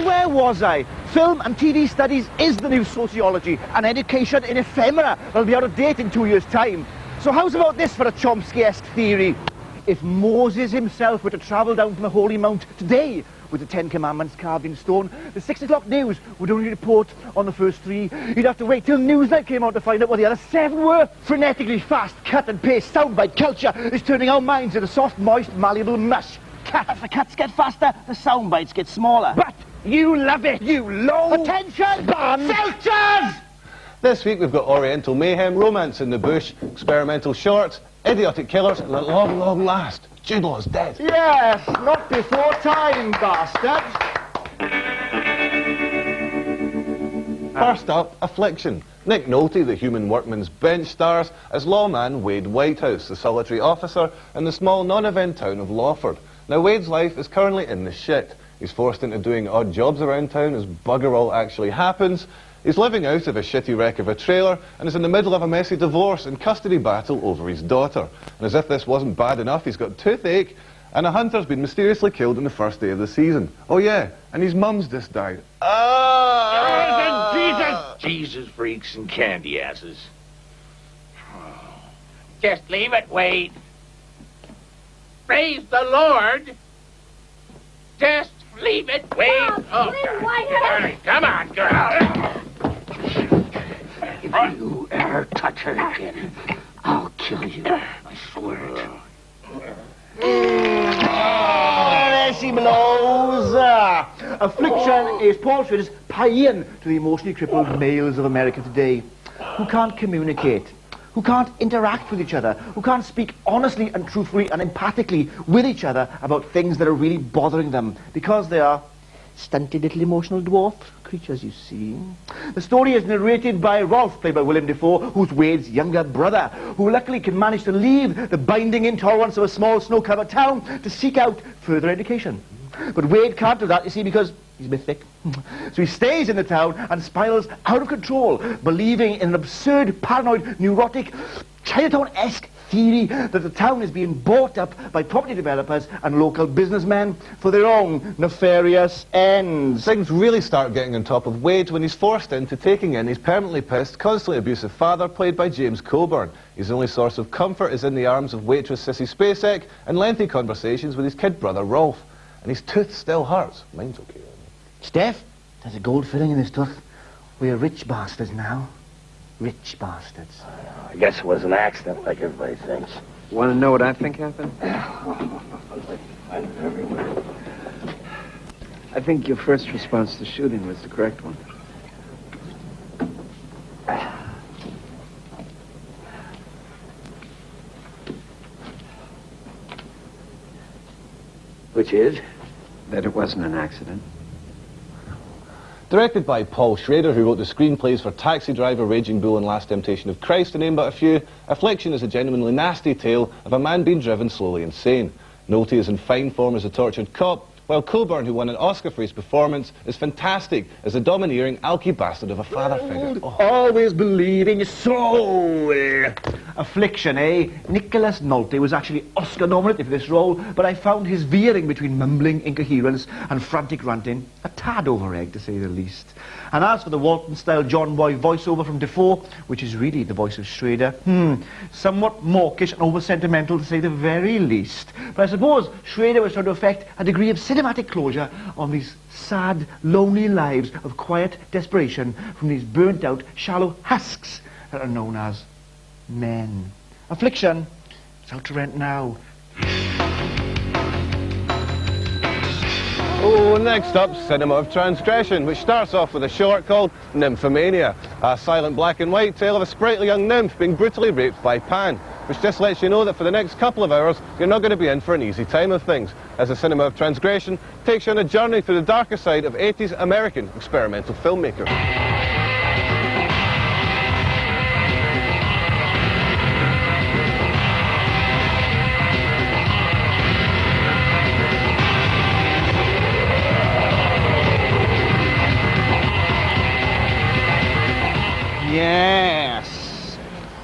where was I? Film and TV studies is the new sociology, and education in ephemera will be out of date in 2 years' time. So how's about this for a Chomsky-esque theory? If Moses himself were to travel down from the Holy Mount today with the 10 Commandments carved in stone, the 6 o'clock news would only report on the first 3. You'd have to wait till Newsnight came out to find out what the other 7 were. Frenetically fast, cut and paste soundbite culture is turning our minds into soft, moist, malleable mush. As the cuts get faster, the soundbites get smaller. But you love it, you low... Attention! Filters! This week we've got Oriental Mayhem, Romance in the Bush, Experimental Shorts, Idiotic Killers, and at long, long last, Jude Law's dead. Yes, not before time, bastard. First up, Affliction. Nick Nolte, the human workman's bench, stars as lawman Wade Whitehouse, the solitary officer in the small non-event town of Lawford. Now, Wade's life is currently in the shit. He's forced into doing odd jobs around town as bugger all actually happens. He's living out of a shitty wreck of a trailer and is in the middle of a messy divorce and custody battle over his daughter. And as if this wasn't bad enough, he's got toothache and a hunter's been mysteriously killed on the first day of the season. Oh yeah, and his mum's just died. Jesus freaks and candy asses. Just leave it, Wade. Praise the Lord. Just leave it, Wade. Oh, God. Come on, girl. If you ever touch her again, I'll kill you. I swear it. There she blows. Affliction is Paul Schrader's paean to the emotionally crippled males of America today, who can't communicate, who can't interact with each other, who can't speak honestly and truthfully and empathically with each other about things that are really bothering them, because they are stunted little emotional dwarf creatures, you see. The story is narrated by Rolf, played by Willem Dafoe, who's Wade's younger brother, who luckily can manage to leave the binding intolerance of a small snow-covered town to seek out further education. But Wade can't do that, you see, because he's a bit thick. So he stays in the town and spirals out of control, believing in an absurd, paranoid, neurotic, Chinatown-esque theory that the town is being bought up by property developers and local businessmen for their own nefarious ends. Things really start getting on top of Wade when he's forced into taking in his permanently pissed, constantly abusive father, played by James Coburn. His only source of comfort is in the arms of waitress Sissy Spacek and lengthy conversations with his kid brother Rolf. And his tooth still hurts. Mine's okay. Steph, there's a gold filling in his tooth. We're rich bastards now. Rich bastards. I guess it was an accident, like everybody thinks. Want to know what I think happened? Find it everywhere. I think your first response to the shooting was the correct one. Which is? That it wasn't an accident. Directed by Paul Schrader, who wrote the screenplays for Taxi Driver, Raging Bull and Last Temptation of Christ, to name but a few, Affliction is a genuinely nasty tale of a man being driven slowly insane. Nolte is in fine form as a tortured cop, while Coburn, who won an Oscar for his performance, is fantastic as the domineering, alky bastard of a father figure. Oh. Always believing your soul. Affliction, eh? Nicholas Nolte was actually Oscar nominated for this role, but I found his veering between mumbling incoherence and frantic ranting a tad over-egged, to say the least. And as for the Walton-style John Boy voiceover from Defoe, which is really the voice of Schrader, somewhat mawkish and over-sentimental, to say the very least. But I suppose Schrader was trying to effect a degree of cinematic closure on these sad, lonely lives of quiet desperation from these burnt-out, shallow husks that are known as men. Affliction, it's out to rent now. Oh, next up, Cinema of Transgression, which starts off with a short called Nymphomania, a silent black and white tale of a sprightly young nymph being brutally raped by Pan, which just lets you know that for the next couple of hours, you're not going to be in for an easy time of things, as the Cinema of Transgression takes you on a journey through the darker side of 80s American experimental filmmaking. Yes.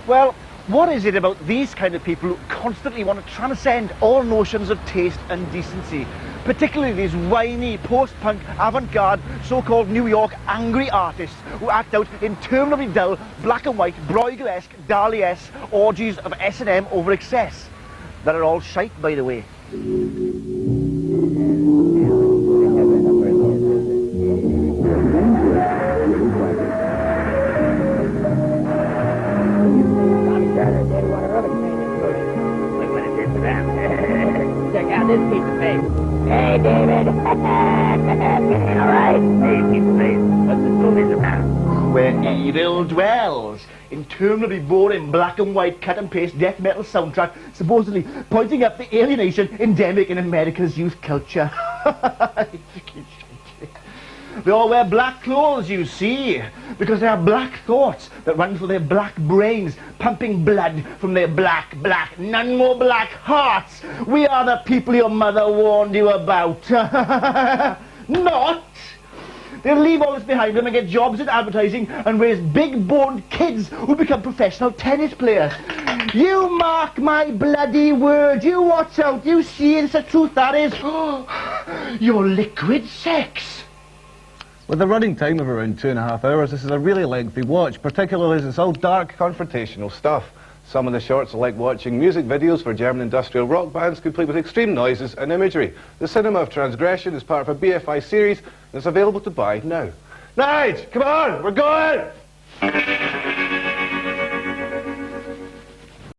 Well, What is it about these kind of people who constantly want to transcend all notions of taste and decency? Particularly these whiny, post-punk, avant-garde, so-called New York angry artists who act out interminably dull, black and white, Bruegel-esque, Dali-esque orgies of S&M over excess. That are all shite, by the way. Check out this piece of paper. Hey, David. All right. Hey, piece of paper. What's the movies about? Where evil dwells. Interminably boring black and white cut and paste death metal soundtrack supposedly pointing up the alienation endemic in America's youth culture. They all wear black clothes, you see, because they have black thoughts that run through their black brains, pumping blood from their black, none more black hearts. We are the people your mother warned you about. Not! They'll leave all this behind them and get jobs in advertising and raise big-boned kids who become professional tennis players. You mark my bloody word. You watch out. You see it's the truth, that is. Your liquid sex. With a running time of around 2.5 hours, this is a really lengthy watch, particularly as it's all dark, confrontational stuff. Some of the shorts are like watching music videos for German industrial rock bands, complete with extreme noises and imagery. The Cinema of Transgression is part of a BFI series, and it's available to buy now. Nige, come on, we're going!